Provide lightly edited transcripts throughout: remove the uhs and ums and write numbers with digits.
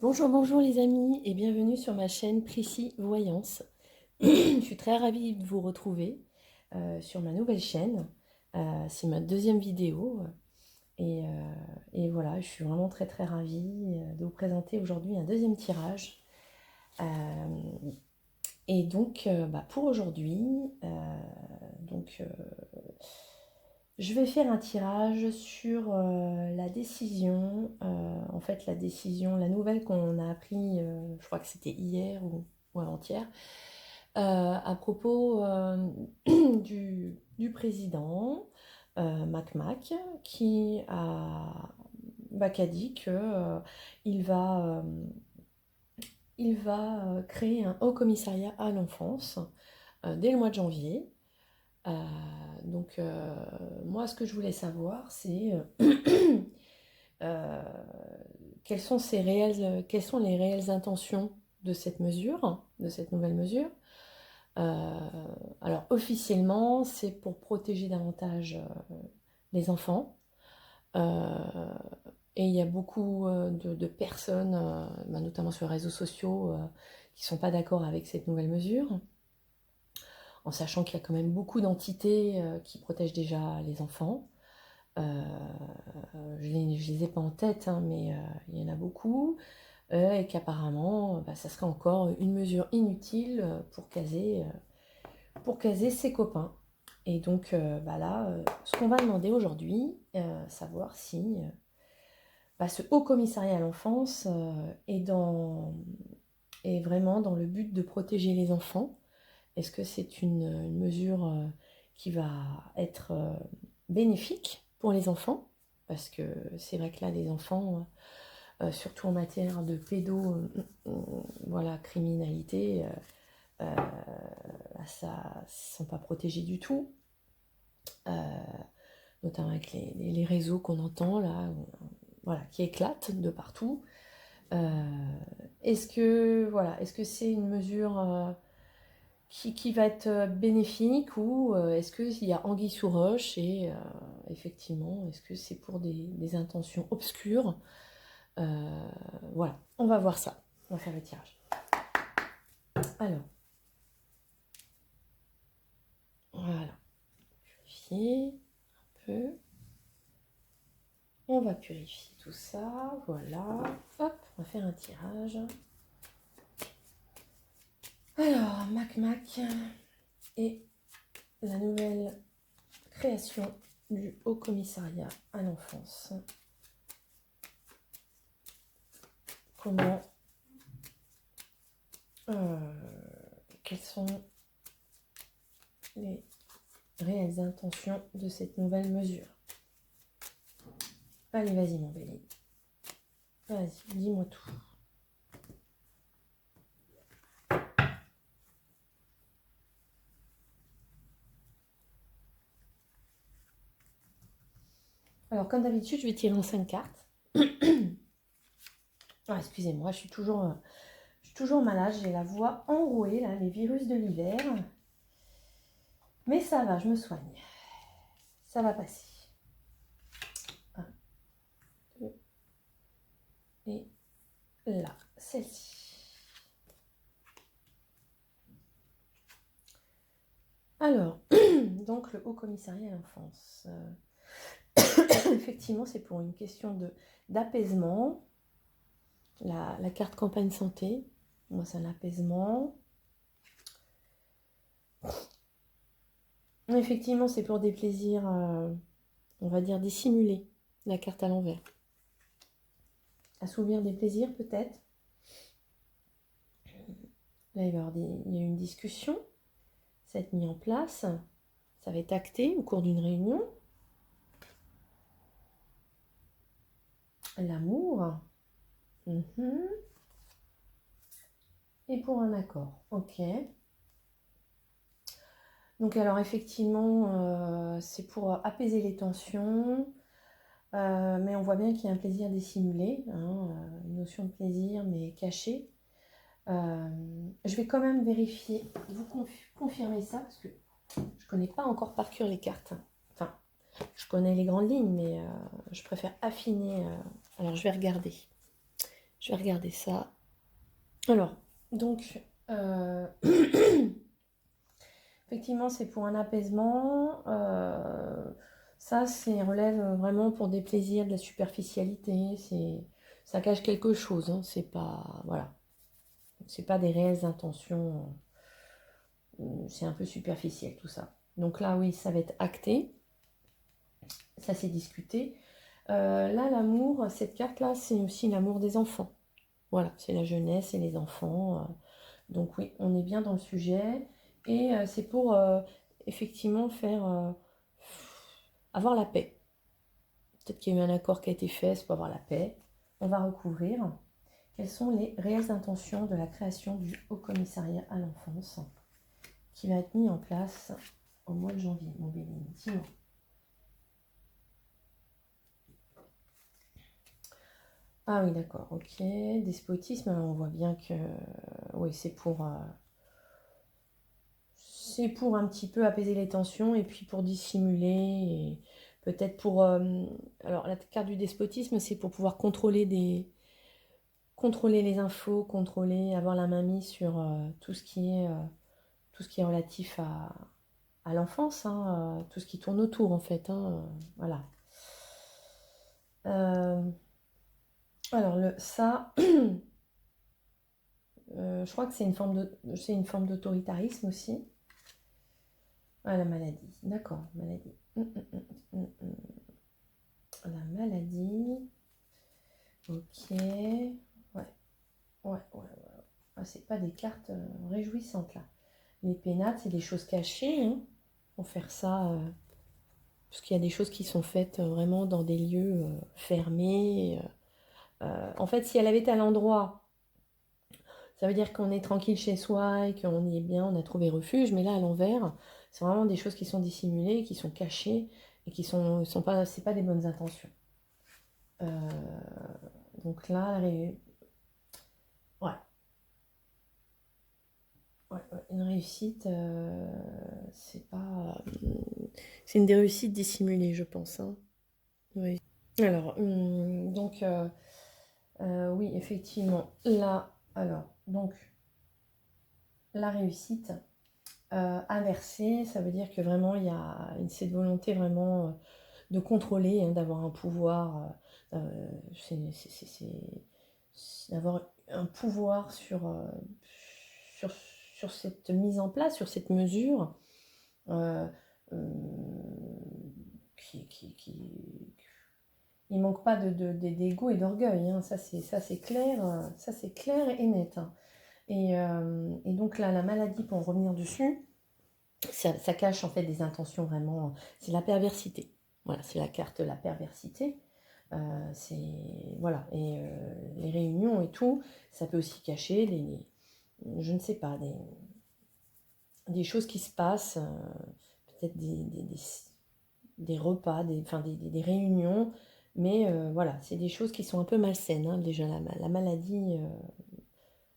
Bonjour, bonjour les amis et bienvenue sur ma chaîne Prissy Voyance. Je suis très ravie de vous retrouver sur ma nouvelle chaîne. C'est ma deuxième vidéo et, euh, et voilà, je suis vraiment très très ravie de vous présenter aujourd'hui un deuxième tirage. Euh, pour aujourd'hui, donc, euh, je vais faire un tirage sur la décision, en fait la décision, la nouvelle qu'on a appris, je crois que c'était hier ou avant-hier, à propos du président Mac qui a dit que il va créer un haut commissariat à l'enfance dès le mois de janvier. Euh, Moi, ce que je voulais savoir, c'est euh, quelles sont les réelles intentions de cette mesure, de cette nouvelle mesure. Euh, alors, officiellement, c'est pour protéger davantage les enfants. Euh, et il y a beaucoup de personnes, notamment sur les réseaux sociaux, qui ne sont pas d'accord avec cette nouvelle mesure, en sachant qu'il y a quand même beaucoup d'entités qui protègent déjà les enfants. Euh, je ne les ai pas en tête, hein, mais il y en a beaucoup, et qu'apparemment, ça serait encore une mesure inutile pour caser ses copains. Et donc là, ce qu'on va demander aujourd'hui, savoir si ce haut commissariat à l'enfance est vraiment dans le but de protéger les enfants. Est-ce que c'est une mesure qui va être bénéfique pour les enfants? Parce que c'est vrai que là, les enfants, surtout en matière de voilà, criminalité, ça ne sont pas protégés du tout. Notamment avec les réseaux qu'on entend là, voilà, qui éclatent de partout. Est-ce que c'est une mesure qui va être bénéfique ou est-ce qu'il y a anguille sous roche et effectivement, est-ce que c'est pour des intentions obscures? Voilà, on va voir ça. On va faire le tirage. Alors, voilà, purifier un peu. On va purifier tout ça, voilà. Hop, on va faire un tirage. Alors, Mac et la nouvelle création du Haut Commissariat à l'enfance. Comment quelles sont les réelles intentions de cette nouvelle mesure? Allez, vas-y mon Béli. Vas-y, dis-moi tout. Alors, comme d'habitude, je vais tirer en 5 cartes. Ah, excusez-moi, je suis toujours malade, j'ai la voix enrouée, là, les virus de l'hiver. Mais ça va, je me soigne. Ça va passer. 1, 2, et là, celle-ci. Alors, donc le Haut Commissariat à l'enfance. Effectivement, c'est pour une question d'apaisement. La carte campagne santé, moi c'est un apaisement. Effectivement, c'est pour des plaisirs, on va dire dissimulés, la carte à l'envers. Assouvir des plaisirs peut-être. Là, il y a une discussion, ça va être mis en place, ça va être acté au cours d'une réunion. L'amour. Et pour un accord, ok. Donc alors effectivement, c'est pour apaiser les tensions, mais on voit bien qu'il y a un plaisir dissimulé, hein, une notion de plaisir mais cachée. Je vais quand même vérifier, vous confirmer ça, parce que je ne connais pas encore par cœur les cartes. Enfin, je connais les grandes lignes, mais je préfère affiner. Alors je vais regarder. Je vais regarder ça. Alors, donc, effectivement, c'est pour un apaisement. Ça, c'est relève vraiment pour des plaisirs, de la superficialité. Ça cache quelque chose. Hein, c'est pas, voilà, c'est pas des réelles intentions. C'est un peu superficiel tout ça. Donc là, oui, ça va être acté. Ça, c'est discuté. Là, l'amour, cette carte-là, c'est aussi l'amour des enfants. Voilà, c'est la jeunesse et les enfants. Donc oui, on est bien dans le sujet. Et c'est pour effectivement faire avoir la paix. Peut-être qu'il y a eu un accord qui a été fait, c'est pour avoir la paix. On va recouvrir. Quelles sont les réelles intentions de la création du Haut Commissariat à l'enfance qui va être mis en place au mois de janvier, mon bébé? Dis-moi. Ah oui, d'accord, ok. Despotisme, on voit bien que oui, c'est pour un petit peu apaiser les tensions et puis pour dissimuler et peut-être pour alors la carte du despotisme, c'est pour pouvoir contrôler les infos, contrôler, avoir la main mise sur tout ce qui est relatif à l'enfance, hein, tout ce qui tourne autour en fait, hein, voilà. Alors ça, je crois que c'est une forme d'autoritarisme aussi. Ah, la maladie, d'accord, maladie. La maladie, ok. Ouais, ouais, ouais. Ah, c'est pas des cartes réjouissantes là. Les pénates, c'est des choses cachées, hein. Pour faire ça, parce qu'il y a des choses qui sont faites vraiment dans des lieux fermés. En fait, si elle avait été à l'endroit, ça veut dire qu'on est tranquille chez soi et qu'on y est bien, on a trouvé refuge. Mais là, à l'envers, c'est vraiment des choses qui sont dissimulées, qui sont cachées et qui sont pas, c'est pas des bonnes intentions. Donc là, ouais. Ouais, une réussite, c'est pas. C'est une des réussites dissimulées, je pense. Hein. Oui. Alors, donc, oui, effectivement, là, alors, donc, la réussite inversée, ça veut dire que vraiment, il y a cette volonté vraiment de contrôler, hein, d'avoir un pouvoir, d'avoir un pouvoir sur, sur cette mise en place, sur cette mesure. Euh, euh, il manque pas d'ego et d'orgueil, hein. Ça c'est clair et net, hein. Et donc là, la maladie, pour en revenir dessus, ça cache en fait des intentions vraiment, c'est la perversité. Voilà, c'est la carte de la perversité. C'est voilà, et les réunions et tout, ça peut aussi cacher je ne sais pas, des choses qui se passent, peut-être des repas, des réunions, mais voilà, c'est des choses qui sont un peu malsaines, hein, déjà la maladie,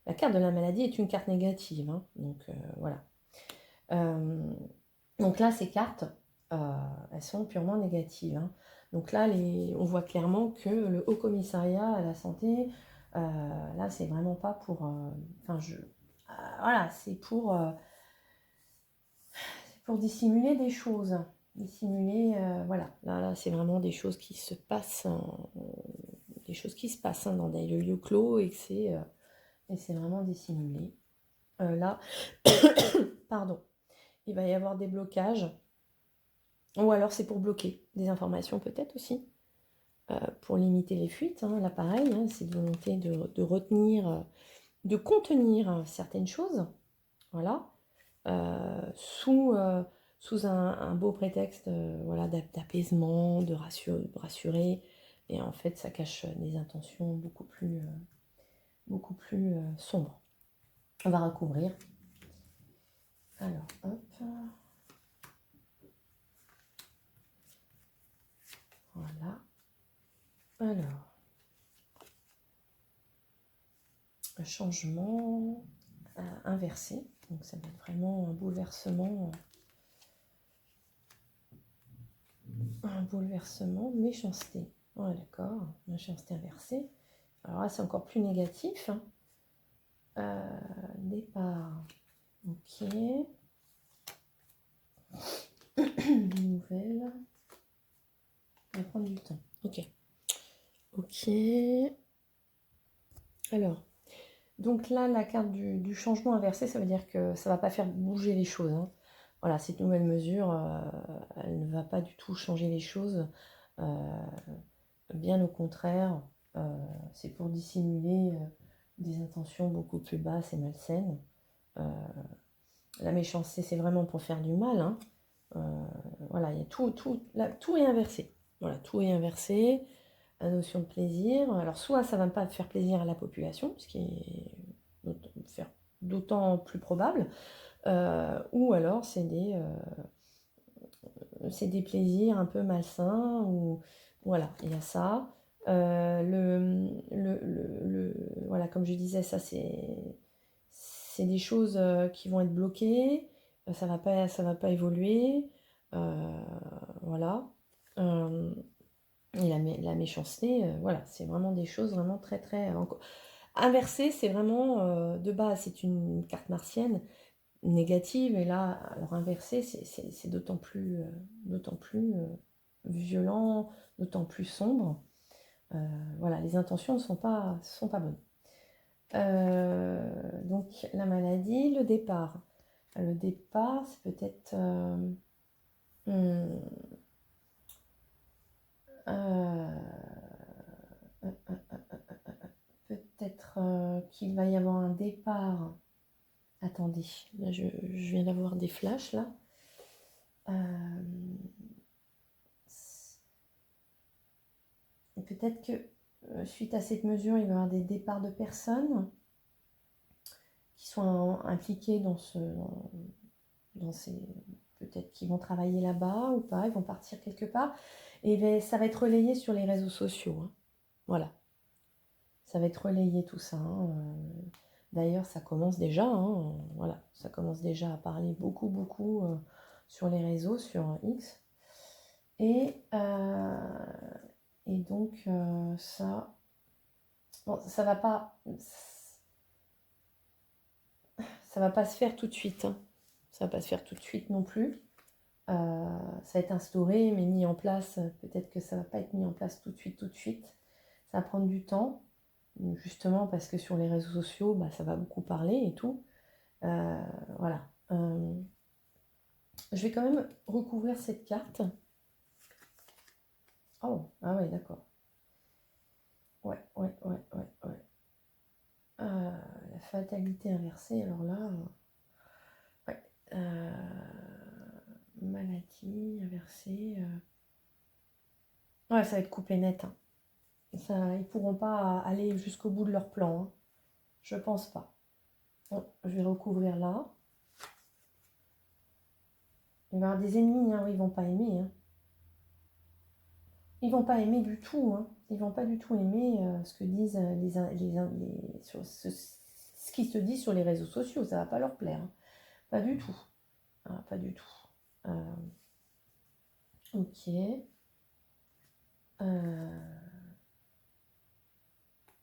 la carte de la maladie est une carte négative, hein, donc voilà. Donc là, ces cartes, elles sont purement négatives, hein. Donc là, on voit clairement que le Haut Commissariat à la santé, là, c'est vraiment pas pour... voilà, c'est pour dissimuler des choses. Dissimuler, voilà. Là, c'est vraiment des choses qui se passent, hein, dans des lieux clos et c'est vraiment dissimulé. Là, pardon, il va y avoir des blocages. Ou alors c'est pour bloquer des informations peut-être aussi, pour limiter les fuites. Hein, là pareil, hein, c'est une volonté de retenir, de contenir certaines choses, voilà, sous un beau prétexte, voilà, d'apaisement, de rassurer. Et en fait, ça cache des intentions beaucoup plus sombres. On va recouvrir. Alors, hop. Voilà. Alors, un changement inversé. Donc ça va être vraiment un bouleversement, méchanceté. Ouais, d'accord, méchanceté inversée. Alors là, c'est encore plus négatif. Départ. Ok. Nouvelle. Ça va prendre du temps. Ok. Ok. Alors, donc là, la carte du changement inversé, ça veut dire que ça ne va pas faire bouger les choses. Hein. Voilà, cette nouvelle mesure, elle ne va pas du tout changer les choses. Bien au contraire, c'est pour dissimuler des intentions beaucoup plus basses et malsaines. La méchanceté, c'est vraiment pour faire du mal. Hein. Voilà, il y a tout est inversé. Voilà, tout est inversé. La notion de plaisir. Alors, soit ça ne va pas faire plaisir à la population, ce qui est d'autant plus probable, ou alors c'est des plaisirs un peu malsains, ou voilà, il y a ça. Voilà, comme je disais, ça c'est des choses qui vont être bloquées, ça va pas évoluer, voilà. Et la méchanceté, voilà, c'est vraiment des choses vraiment très très inversées. C'est vraiment de base, c'est une carte martienne négative, et là, alors inversée, c'est d'autant plus violent, d'autant plus sombre. Voilà, les intentions ne sont pas bonnes. Donc la maladie, le départ. Le départ, c'est peut-être peut-être qu'il va y avoir un départ. Attendez, là je viens d'avoir des flashs là. Peut-être que suite à cette mesure, il va y avoir des départs de personnes qui sont impliquées dans ces... Peut-être qu'ils vont travailler là-bas ou pas, ils vont partir quelque part. Et ça va être relayé sur les réseaux sociaux. Hein. Voilà. Ça va être relayé tout ça. Hein. D'ailleurs, ça commence déjà. Hein. Voilà. Ça commence déjà à parler beaucoup sur les réseaux, sur X. Et donc, ça... Bon, ça va pas se faire tout de suite. Hein. Ça va pas se faire tout de suite non plus. Ça va être instauré, mais mis en place. Peut-être que ça va pas être mis en place tout de suite. Ça va prendre du temps, justement parce que sur les réseaux sociaux, bah, ça va beaucoup parler et tout. Voilà. Je vais quand même recouvrir cette carte. Oh, ah ouais, d'accord. Ouais. La fatalité inversée, alors là... ouais. Maladie inversée. Ouais, ça va être coupé net. Hein. Ça, ils pourront pas aller jusqu'au bout de leur plan. Hein. Je pense pas. Bon, je vais recouvrir là. Il va y avoir des ennemis, hein, ils vont pas aimer. Hein. Ils vont pas aimer du tout. Hein. Ils vont pas du tout aimer ce que disent ce qui se dit sur les réseaux sociaux. Ça va pas leur plaire. Hein. Pas du tout. Ah, pas du tout. Ok.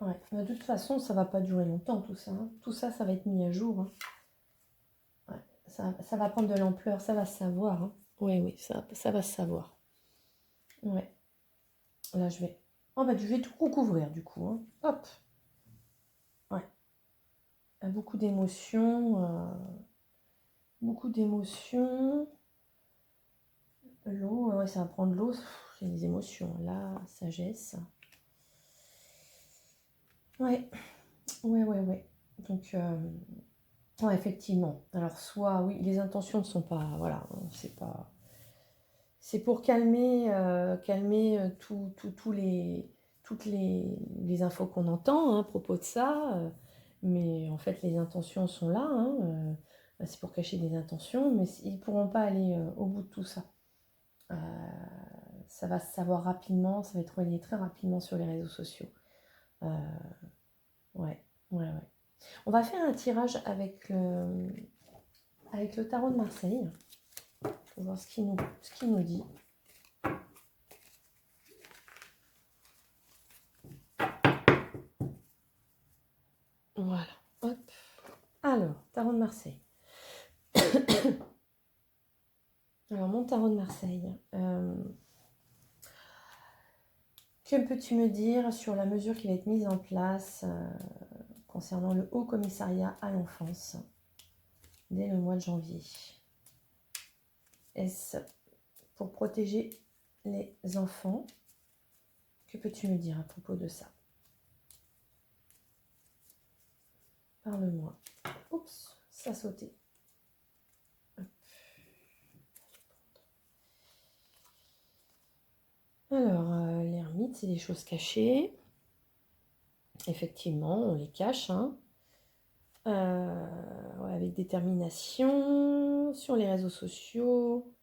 Ouais. Mais de toute façon, ça va pas durer longtemps tout ça. Hein. Tout ça, ça va être mis à jour. Hein. Ouais. Ça va prendre de l'ampleur, ça va se savoir. Hein. Oui, ça va se savoir. Ouais. Là, je vais... Oh, bah, je vais tout recouvrir, du coup. Hein. Hop. Ouais. Beaucoup d'émotions. Beaucoup d'émotions. L'eau, ouais, ça va prendre l'eau. J'ai des émotions. La sagesse. Ouais. Donc, ouais, effectivement. Alors, soit, oui, les intentions ne sont pas... Voilà, c'est pas... C'est pour calmer toutes les infos qu'on entend hein, à propos de ça. Mais en fait, les intentions sont là. Hein, c'est pour cacher des intentions, mais ils ne pourront pas aller au bout de tout ça. Ça va se savoir rapidement, ça va être relayé très rapidement sur les réseaux sociaux. Ouais. On va faire un tirage avec le tarot de Marseille. Pour voir ce qu'il nous dit. Voilà. Hop. Alors, tarot de Marseille. Alors, mon tarot de Marseille. Que peux-tu me dire sur la mesure qui va être mise en place concernant le Haut Commissariat à l'enfance dès le mois de janvier? Est-ce pour protéger les enfants? Que peux-tu me dire à propos de ça? Parle-moi. Oups, ça a sauté. Alors, l'ermite, c'est des choses cachées. Effectivement, on les cache, hein. Ouais, avec détermination, sur les réseaux sociaux.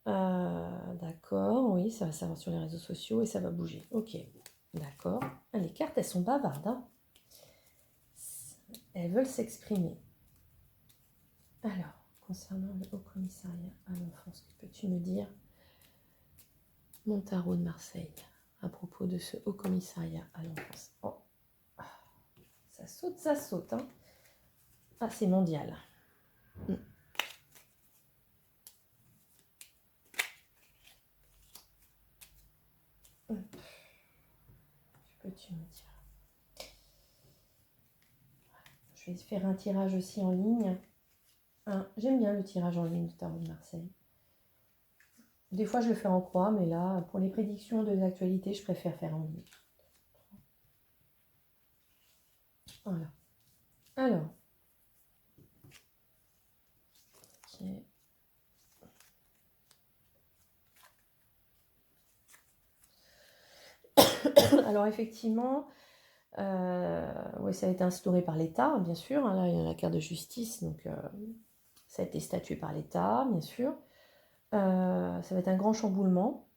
D'accord, oui, ça va savoir sur les réseaux sociaux et ça va bouger. Ok, d'accord. Ah, les cartes, elles sont bavardes, hein. Elles veulent s'exprimer. Alors, concernant le Haut Commissariat à l'enfance, que peux-tu me dire, mon tarot de Marseille, à propos de ce Haut Commissariat à l'enfance? Oh, ça saute, hein. Ah, c'est mondial. Que peux-tu me dire? Je vais faire un tirage aussi en ligne. J'aime bien le tirage en ligne du tarot de Marseille. Des fois, je le fais en croix, mais là, pour les prédictions de l'actualité, je préfère faire en ligne. Voilà. Alors. Ok. Alors, effectivement, ouais, ça a été instauré par l'État, bien sûr. Hein, là, il y a la carte de justice, donc ça a été statué par l'État, bien sûr. Ça va être un grand chamboulement.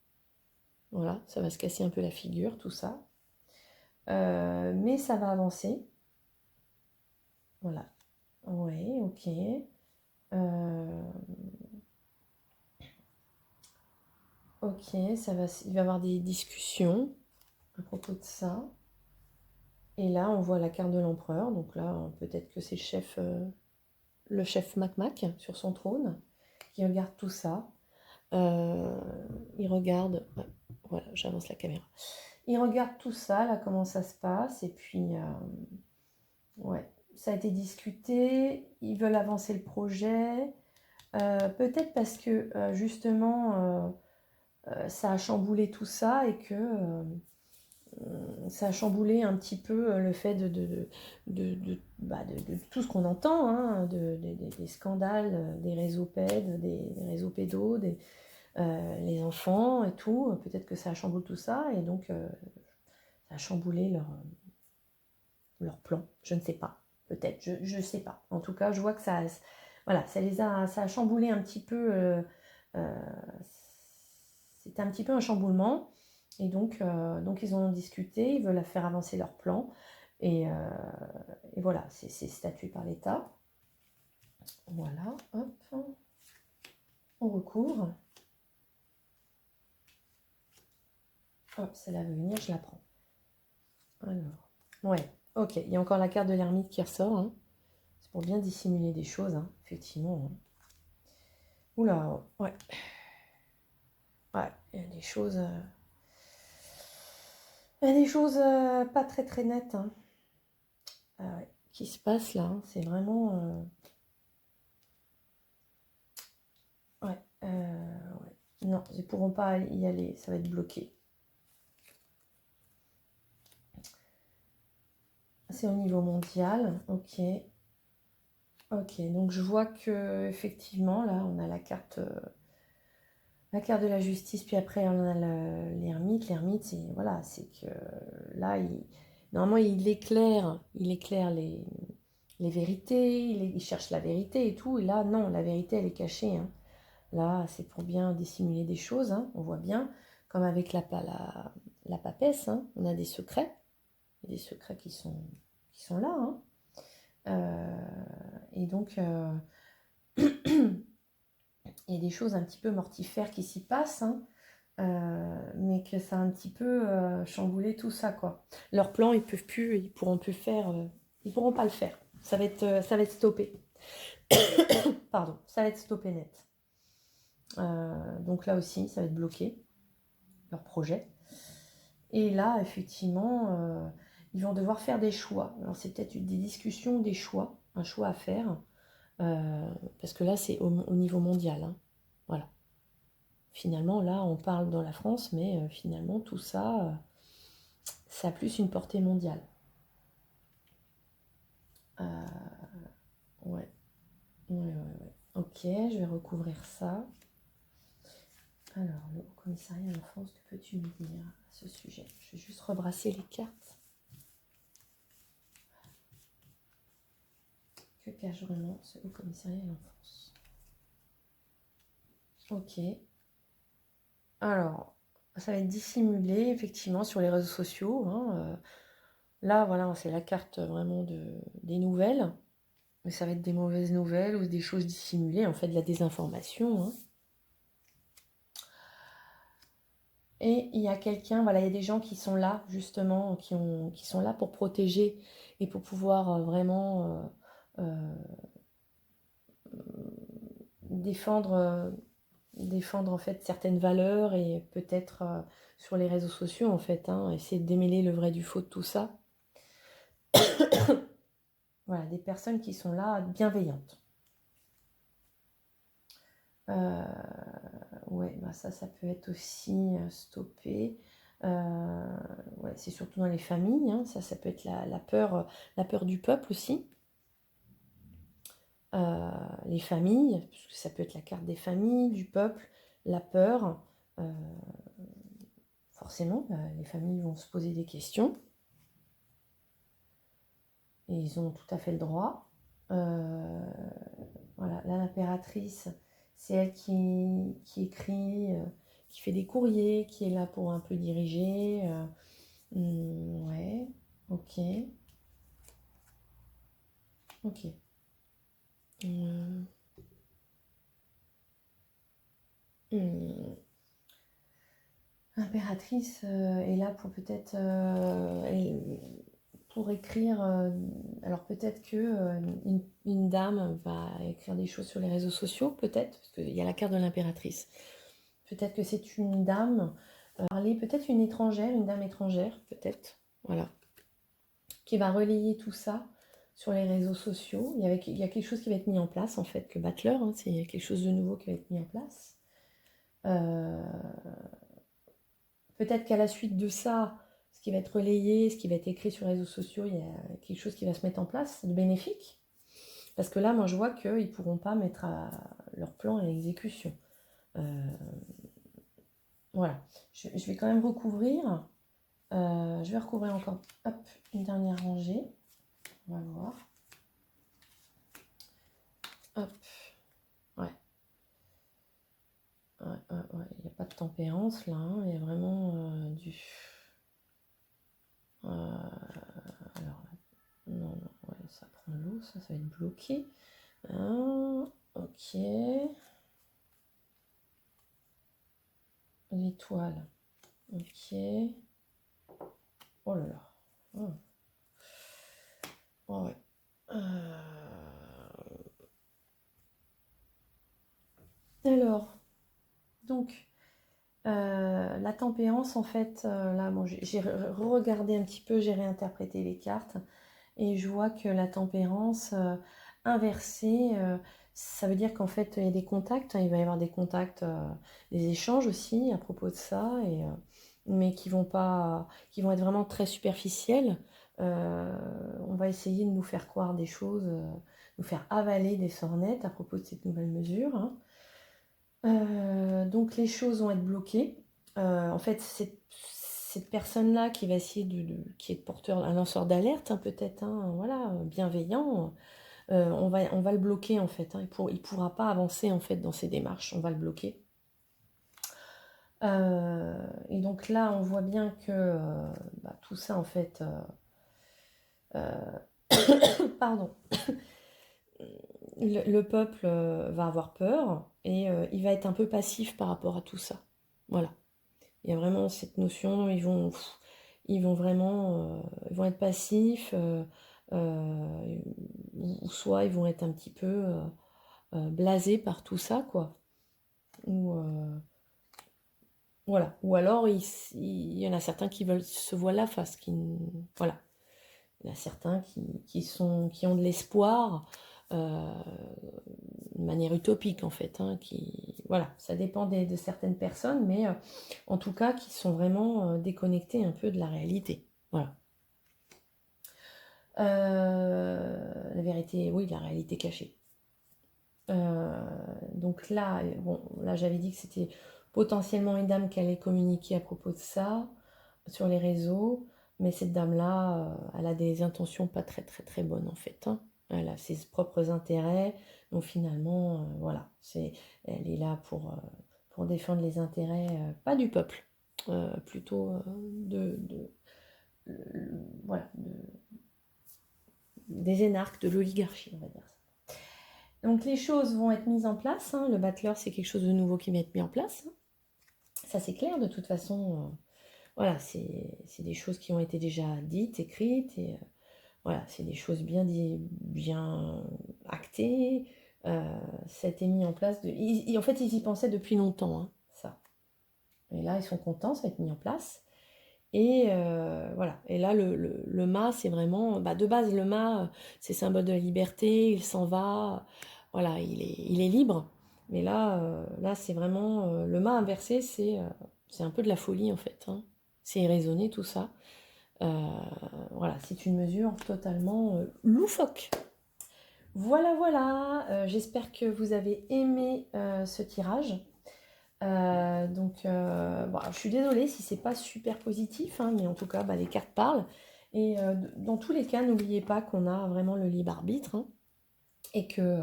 Voilà, ça va se casser un peu la figure, tout ça. Mais ça va avancer. Voilà. Ouais, ok. Ok, il va y avoir des discussions à propos de ça. Et là, on voit la carte de l'empereur. Donc là, peut-être que c'est le chef Mac sur son trône qui regarde tout ça. Il regarde... Voilà, j'avance la caméra. Il regarde tout ça, là, comment ça se passe. Et puis, ouais, ça a été discuté. Ils veulent avancer le projet. Peut-être parce que, justement, ça a chamboulé tout ça et que... ça a chamboulé un petit peu le fait de tout ce qu'on entend, hein, des scandales, des réseaux pèdes, des réseaux pédos, les enfants et tout. Peut-être que ça a chamboulé tout ça et donc ça a chamboulé leur plan. Je ne sais pas. Peut-être, je ne sais pas. En tout cas, je vois que voilà, ça a chamboulé un petit peu. C'était un petit peu un chamboulement. Et donc ils en ont discuté, ils veulent faire avancer leur plan. Et voilà, c'est statué par l'État. Voilà, hop. On recouvre. Hop, celle-là veut venir, je la prends. Alors, ouais, ok. Il y a encore la carte de l'ermite qui ressort. Hein. C'est pour bien dissimuler des choses, hein, effectivement. Hein. Oula, ouais. Ouais, il y a des choses... Il y a des choses pas très très nettes hein, ouais, qui se passent là. Hein. C'est vraiment... ouais, ouais. Non, ils ne pourront pas y aller. Ça va être bloqué. C'est au niveau mondial. Ok. Ok, donc je vois que effectivement là, on a la carte de la justice, puis après on a l'ermite. L'ermite, c'est voilà, c'est que là, normalement, il éclaire les vérités, il cherche la vérité et tout. Et là, non, la vérité, elle est cachée. Hein. Là, c'est pour bien dissimuler des choses. Hein. On voit bien, comme avec la papesse, hein, on a des secrets. Il y a des secrets qui sont là. Hein. Et donc, il y a des choses un petit peu mortifères qui s'y passent. Hein. Mais que ça a un petit peu chamboulé tout ça quoi. Leur plan, ils pourront plus faire Ils pourront pas le faire. Ça va être stoppé. Pardon, ça va être stoppé net. Donc là aussi, ça va être bloqué, leur projet. Et là, effectivement, ils vont devoir faire des choix. Alors c'est peut-être des discussions, des choix, un choix à faire. Parce que là, c'est au niveau mondial. Hein. Voilà. Finalement, là, on parle dans la France, mais finalement, tout ça, ça a plus une portée mondiale. Ouais. Ouais. Ok, je vais recouvrir ça. Alors, le Haut Commissariat à l'enfance, que peux-tu me dire à ce sujet? Je vais juste rebrasser les cartes. Que cache vraiment ce Haut Commissariat à l'enfance? Ok. Alors, ça va être dissimulé, effectivement, sur les réseaux sociaux. Hein, là, voilà, c'est la carte vraiment des nouvelles. Mais ça va être des mauvaises nouvelles ou des choses dissimulées, en fait, de la désinformation. Hein. Et il y a quelqu'un, voilà, il y a des gens qui sont là, justement, qui sont là pour protéger et pour pouvoir vraiment défendre, défendre, en fait, certaines valeurs et peut-être sur les réseaux sociaux, en fait, hein, essayer de démêler le vrai du faux de tout ça. Voilà, des personnes qui sont là, bienveillantes. Ouais, bah ça peut être aussi stoppé. Ouais, c'est surtout dans les familles, hein, ça peut être la peur du peuple aussi. Les familles, parce que ça peut être la carte des familles, du peuple, la peur. Forcément, les familles vont se poser des questions. Et ils ont tout à fait le droit. Voilà, là, l'impératrice, c'est elle qui écrit, qui fait des courriers, qui est là pour un peu diriger. Ouais, ok. Ok. L'impératrice est là pour peut-être pour écrire. Alors peut-être que une dame va écrire des choses sur les réseaux sociaux, peut-être, parce qu'il y a la carte de l'impératrice. Peut-être que c'est une dame, parler, peut-être une étrangère, une dame étrangère, peut-être, voilà, qui va relayer tout ça sur les réseaux sociaux. Il y a quelque chose qui va être mis en place, en fait, le Battler, hein, c'est quelque chose de nouveau qui va être mis en place. Peut-être qu'à la suite de ça, ce qui va être relayé, ce qui va être écrit sur les réseaux sociaux, il y a quelque chose qui va se mettre en place de bénéfique. Parce que là, moi, je vois qu'ils ne pourront pas mettre leur plan à l'exécution. Voilà. Je vais quand même recouvrir. Je vais recouvrir encore une dernière rangée. On va voir. Hop. Ouais. Il n'y a pas de tempérance là. Hein. Il y a vraiment du... alors, non, ouais, ça prend l'eau, ça va être bloqué. Ok. L'étoile. Ok. Oh là là. Oh. Oh ouais. Alors, donc, la tempérance, en fait, là, bon, j'ai regardé un petit peu, j'ai réinterprété les cartes, et je vois que la tempérance inversée, ça veut dire qu'en fait, il y a des contacts, hein, il va y avoir des contacts, des échanges aussi à propos de ça, mais qui vont être vraiment très superficiels. On va essayer de nous faire croire des choses, nous faire avaler des sornettes à propos de cette nouvelle mesure. Hein. Donc les choses vont être bloquées. En fait, cette personne-là qui va essayer qui est porteur, un lanceur d'alerte, hein, peut-être, hein, voilà, bienveillant, on va le bloquer en fait. Hein, il pourra pas avancer en fait dans ses démarches. On va le bloquer. Et donc là, on voit bien que tout ça en fait. Pardon. Le peuple va avoir peur et il va être un peu passif par rapport à tout ça. Voilà. Il y a vraiment cette notion, ils vont vraiment ils vont être passifs, ou soit ils vont être un petit peu blasés par tout ça, quoi. Ou voilà. Ou alors il y en a certains qui veulent se voiler la face, voilà. Il y en a certains qui ont de l'espoir de manière utopique en fait, hein, voilà, ça dépend de certaines personnes, mais en tout cas qui sont vraiment déconnectés un peu de la réalité. Voilà. La vérité, oui, la réalité cachée. Donc là, bon, là j'avais dit que c'était potentiellement une dame qui allait communiquer à propos de ça sur les réseaux, mais cette dame-là, elle a des intentions pas très très très bonnes en fait, hein. Elle a ses propres intérêts, donc finalement, voilà, elle est là pour défendre les intérêts, pas du peuple, plutôt voilà, des énarques, de l'oligarchie, on va dire ça. Donc les choses vont être mises en place, hein. Le battleur, c'est quelque chose de nouveau qui va être mis en place, hein. Ça c'est clair, de toute façon, voilà, c'est des choses qui ont été déjà dites, écrites, et voilà, c'est des choses bien actées. Ça a été mis en place. En fait, ils y pensaient depuis longtemps, hein, ça. Et là, ils sont contents, ça va être mis en place. Et voilà. Et là, le mât, c'est vraiment... Bah, de base, le mât, c'est symbole de la liberté, il s'en va. Voilà, il est libre. Mais là c'est vraiment... le mât inversé, c'est un peu de la folie, en fait, hein. C'est irraisonné, tout ça. Voilà, c'est une mesure totalement loufoque. Voilà, voilà. J'espère que vous avez aimé ce tirage. Bon, je suis désolée si c'est pas super positif, hein, mais en tout cas, bah, les cartes parlent. Et dans tous les cas, n'oubliez pas qu'on a vraiment le libre arbitre, hein, et que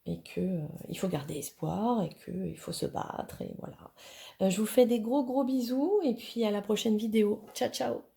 il faut garder espoir et qu'il faut se battre. Et voilà. Je vous fais des gros gros bisous et puis à la prochaine vidéo. Ciao, ciao.